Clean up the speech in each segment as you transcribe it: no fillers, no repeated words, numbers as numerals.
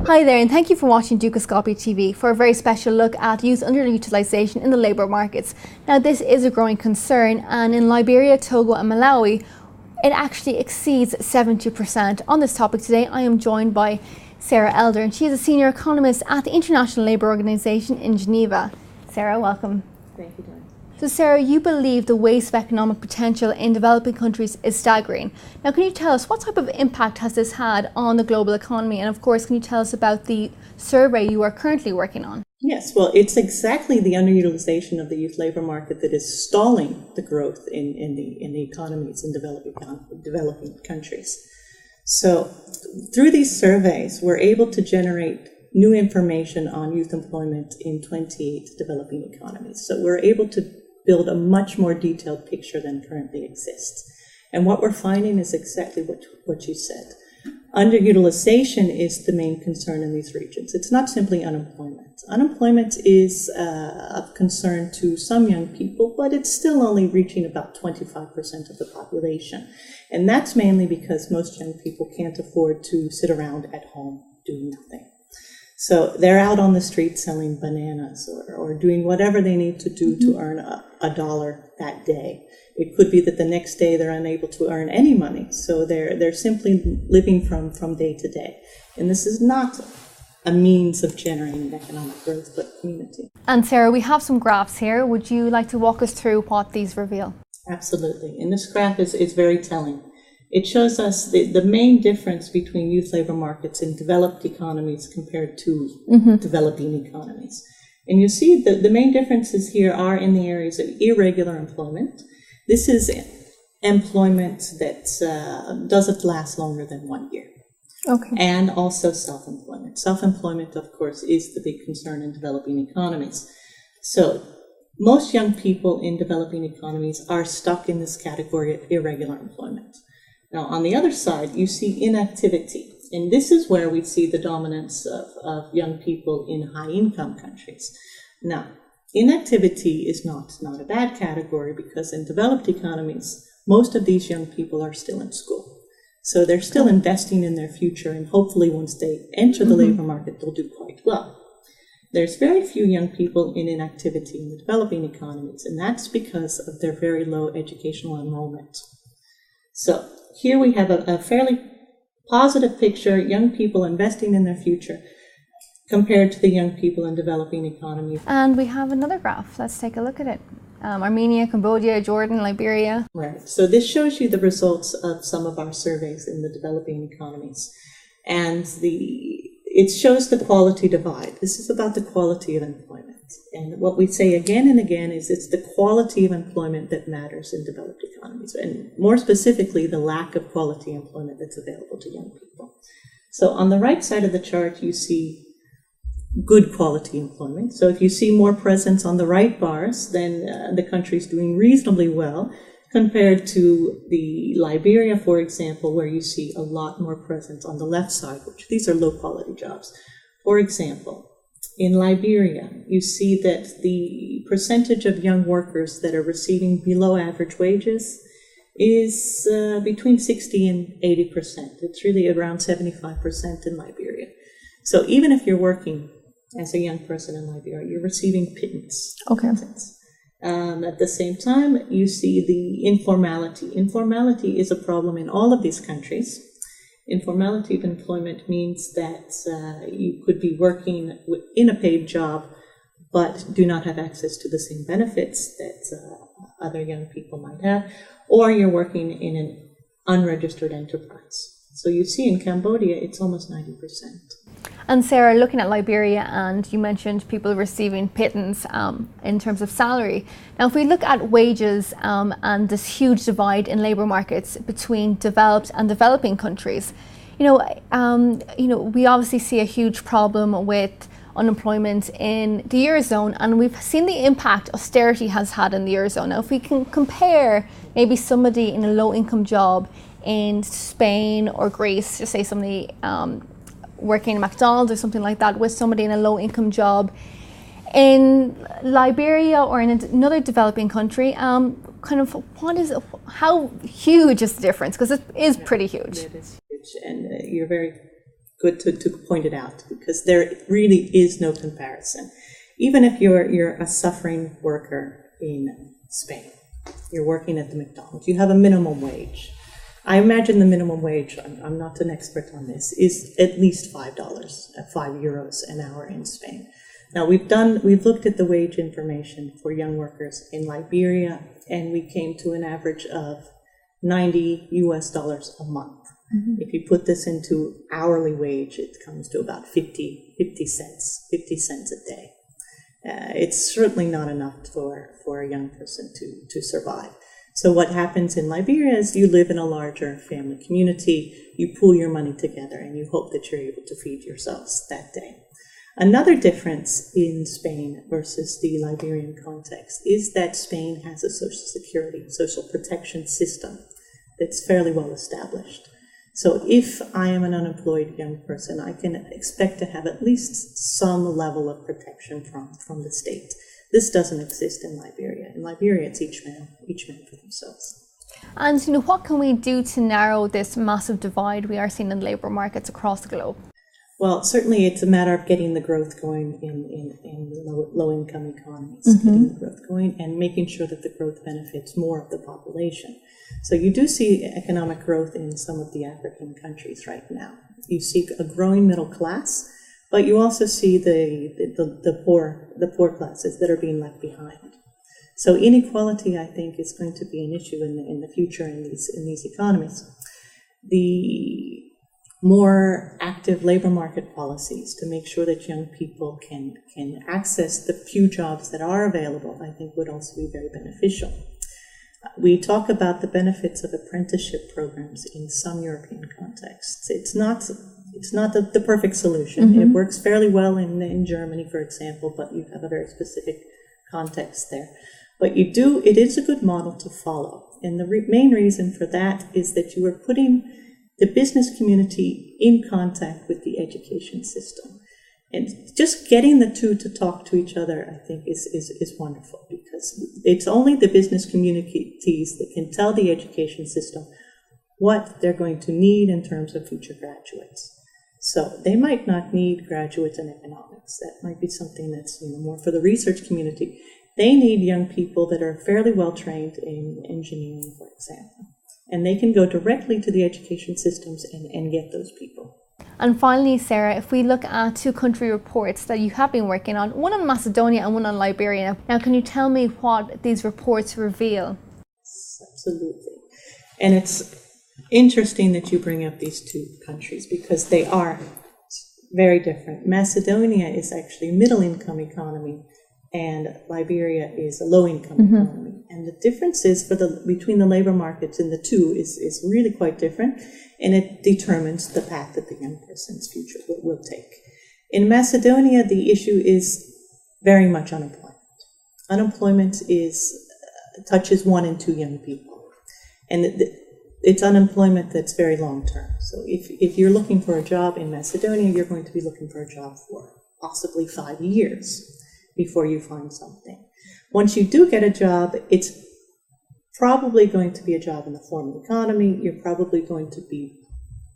Hi there, and thank you for watching Dukascopy TV for a very special look at youth underutilization in the labour markets. Now, this is a growing concern, and in Liberia, Togo and Malawi, it actually exceeds 70%. On this topic today, I am joined by Sara Elder, and she is a senior economist at the International Labour Organization in Geneva. Sara, welcome. Thank you, Dan. So Sara, you believe the waste of economic potential in developing countries is staggering. Now, can you tell us what type of impact has this had on the global economy? And of course, can you tell us about the survey you are currently working on? Yes, well, it's exactly the underutilization of the youth labor market that is stalling the growth in the economies in developing countries. So through these surveys, we're able to generate new information on youth employment in 28 developing economies. So we're able to build a much more detailed picture than currently exists. And what we're finding is exactly what you said. Underutilization is the main concern in these regions. It's not simply unemployment. Unemployment is of concern to some young people, but it's still only reaching about 25% of the population. And that's mainly because most young people can't afford to sit around at home doing nothing. So they're out on the street selling bananas or doing whatever they need to do to earn a dollar that day. It could be that the next day they're unable to earn any money. So they're simply living from day to day. And this is not a means of generating economic growth, but community. And Sara, we have some graphs here. Would you like to walk us through what these reveal? Absolutely. And this graph is very telling. It shows us the main difference between youth labor markets in developed economies compared to developing economies. And you see the main differences here are in the areas of irregular employment. This is employment that doesn't last longer than 1 year. Okay. And also self-employment. Self-employment, of course, is the big concern in developing economies. So most young people in developing economies are stuck in this category of irregular employment. Now, on the other side, you see inactivity. And this is where we see the dominance of young people in high-income countries. Now, inactivity is not a bad category because in developed economies, most of these young people are still in school. So they're still investing in their future, and hopefully once they enter the labor market, they'll do quite well. There's very few young people in inactivity in the developing economies, and that's because of their very low educational enrollment. So here we have a fairly positive picture, young people investing in their future compared to the young people in developing economies. And we have another graph. Let's take a look at it. Armenia, Cambodia, Jordan, Liberia. Right. So this shows you the results of some of our surveys in the developing economies. And it shows the quality divide. This is about the quality of employment. And what we say again and again is it's the quality of employment that matters in developed economies, and more specifically, the lack of quality employment that's available to young people. So on the right side of the chart, you see good quality employment. So if you see more presence on the right bars, then the country's doing reasonably well compared to the Liberia, for example, where you see a lot more presence on the left side, which these are low quality jobs. For example, in Liberia, you see that the percentage of young workers that are receiving below average wages is between 60 and 80%. It's really around 75% in Liberia. So even if you're working as a young person in Liberia, you're receiving pittance. Okay. At the same time, you see the informality. Informality is a problem in all of these countries. Informality of employment means that you could be working in a paid job, but do not have access to the same benefits that other young people might have, or you're working in an unregistered enterprise. So you see in Cambodia, it's almost 90%. And Sara, looking at Liberia, and you mentioned people receiving pittance in terms of salary. Now, if we look at wages and this huge divide in labour markets between developed and developing countries, we obviously see a huge problem with unemployment in the Eurozone, and we've seen the impact austerity has had in the Eurozone. Now, if we can compare maybe somebody in a low-income job in Spain or Greece, just say somebody working in McDonald's or something like that, with somebody in a low-income job in Liberia or in another developing country, how huge is the difference? Because it is pretty huge. It is huge, and you're very good to point it out, because there really is no comparison. Even if you're a suffering worker in Spain, you're working at the McDonald's, you have a minimum wage. I imagine the minimum wage, I'm not an expert on this, is at least $5, €5 an hour in Spain. Now we've looked at the wage information for young workers in Liberia, and we came to an average of $90 a month. Mm-hmm. If you put this into hourly wage, it comes to about 50 cents a day. It's certainly not enough for a young person to survive. So what happens in Liberia is you live in a larger family community, you pool your money together, and you hope that you're able to feed yourselves that day. Another difference in Spain versus the Liberian context is that Spain has a social protection system that's fairly well established. So if I am an unemployed young person, I can expect to have at least some level of protection from the state. This doesn't exist in Liberia. In Liberia, it's each man for themselves. And what can we do to narrow this massive divide we are seeing in labour markets across the globe? Well, certainly it's a matter of getting the growth going in low-income economies, mm-hmm. getting the growth going and making sure that the growth benefits more of the population. So you do see economic growth in some of the African countries right now. You see a growing middle class, but you also see the poor classes that are being left behind. So inequality, I think, is going to be an issue in the future in these economies. The more active labor market policies to make sure that young people can access the few jobs that are available, I think would also be very beneficial. We talk about the benefits of apprenticeship programs in some European contexts. It's not the perfect solution. Mm-hmm. It works fairly well in Germany, for example, but you have a very specific context there. But it is a good model to follow. And the main reason for that is that you are putting the business community in contact with the education system. And just getting the two to talk to each other, I think, is wonderful, because it's only the business communities that can tell the education system what they're going to need in terms of future graduates. So they might not need graduates in economics. That might be something that's more for the research community. They need young people that are fairly well trained in engineering, for example. And they can go directly to the education systems and get those people. And finally, Sara, if we look at two country reports that you have been working on, one on Macedonia and one on Liberia. Now, can you tell me what these reports reveal? Absolutely. And it's interesting that you bring up these two countries, because they are very different. Macedonia is actually a middle-income economy, and Liberia is a low-income mm-hmm. economy. And the differences between the labor markets in the two is really quite different, and it determines the path that the young person's future will take. In Macedonia, the issue is very much unemployment. Unemployment touches 1 in 2 young people, and it's unemployment that's very long-term. So if you're looking for a job in Macedonia, you're going to be looking for a job for possibly 5 years before you find something. Once you do get a job, it's probably going to be a job in the formal economy. You're probably going to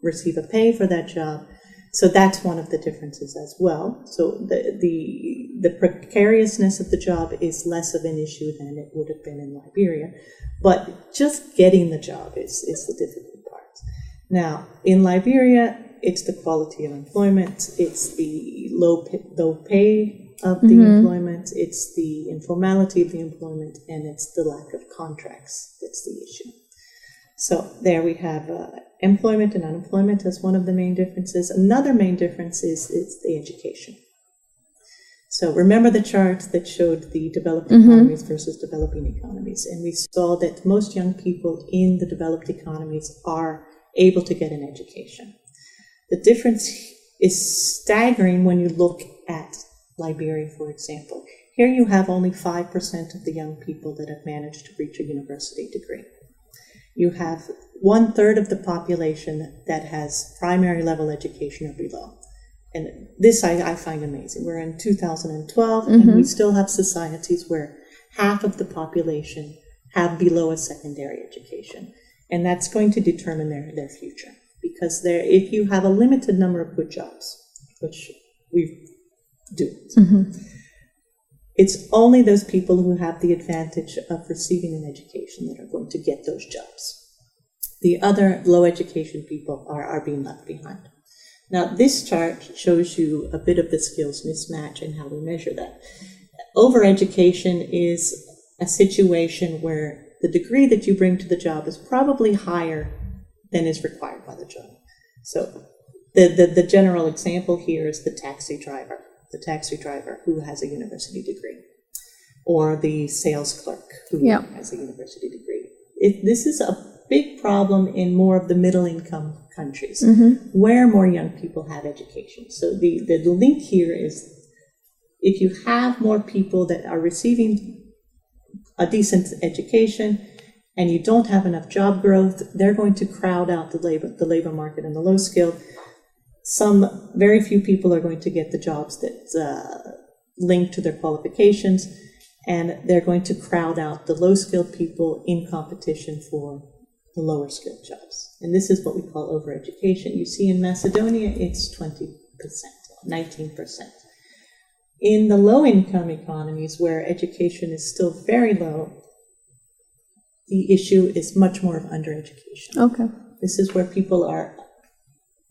receive a pay for that job. So that's one of the differences as well. So the precariousness of the job is less of an issue than it would have been in Liberia. But just getting the job is the difficult part. Now, in Liberia, it's the quality of employment, it's the low pay of the mm-hmm. employment, it's the informality of the employment, and it's the lack of contracts that's the issue. So there we have employment and unemployment as one of the main differences. Another main difference is the education. So remember the chart that showed the developed mm-hmm. economies versus developing economies, and we saw that most young people in the developed economies are able to get an education. The difference is staggering when you look at Liberia, for example. Here you have only 5% of the young people that have managed to reach a university degree. You have 1/3 of the population that has primary level education or below. And this I find amazing. We're in 2012 mm-hmm. and we still have societies where half of the population have below a secondary education. And that's going to determine their future. Because if you have a limited number of good jobs, which we do, it's only those people who have the advantage of receiving an education that are going to get those jobs. The other low education people are being left behind. Now, this chart shows you a bit of the skills mismatch and how we measure that. Overeducation is a situation where the degree that you bring to the job is probably higher than is required by the job. So the general example here is the taxi driver who has a university degree, or the sales clerk who has a university degree. This is a big problem in more of the middle income countries where more young people have education. So the link here is, if you have more people that are receiving a decent education and you don't have enough job growth, they're going to crowd out the labor market and the low skilled. Very few people are going to get the jobs that link to their qualifications, and they're going to crowd out the low skilled people in competition for the lower skilled jobs. And this is what we call overeducation. You see in Macedonia, it's 20%, 19%. In the low-income economies, where education is still very low, the issue is much more of undereducation. Okay. This is where people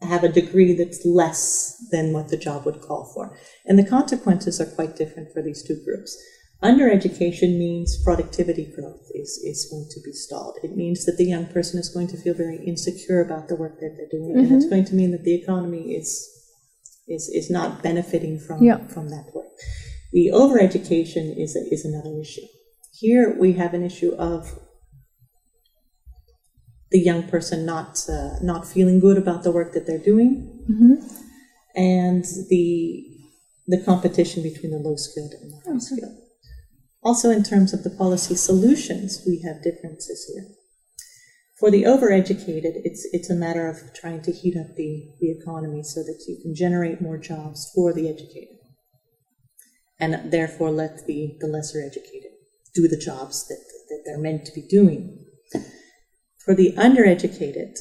have a degree that's less than what the job would call for. And the consequences are quite different for these two groups. Undereducation means productivity growth is going to be stalled. It means that the young person is going to feel very insecure about the work that they're doing, and it's going to mean that the economy is not benefiting from that work. The overeducation is another issue. Here we have an issue of the young person not feeling good about the work that they're doing, and the competition between the low skilled and the high skilled. Also, in terms of the policy solutions, we have differences here. For the overeducated, it's a matter of trying to heat up the economy so that you can generate more jobs for the educated, and therefore let the lesser educated do the jobs that they're meant to be doing. For the undereducated,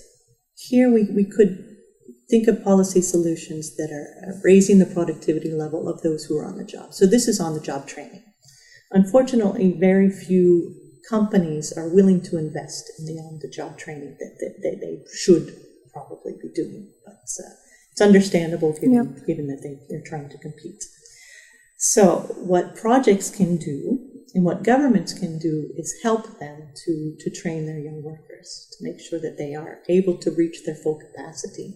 here we could think of policy solutions that are raising the productivity level of those who are on the job. So this is on-the-job training. Unfortunately, very few companies are willing to invest in the on-the-job training that they should probably be doing. But it's understandable given that they're trying to compete. So what projects can do and what governments can do is help them to train their young workers, to make sure that they are able to reach their full capacity,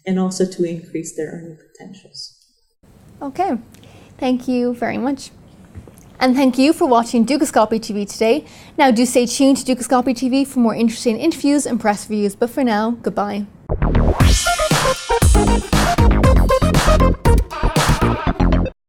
and also to increase their earning potentials. Okay, thank you very much. And thank you for watching Dukascopy TV today. Now do stay tuned to Dukascopy TV for more interesting interviews and press reviews. But for now, goodbye.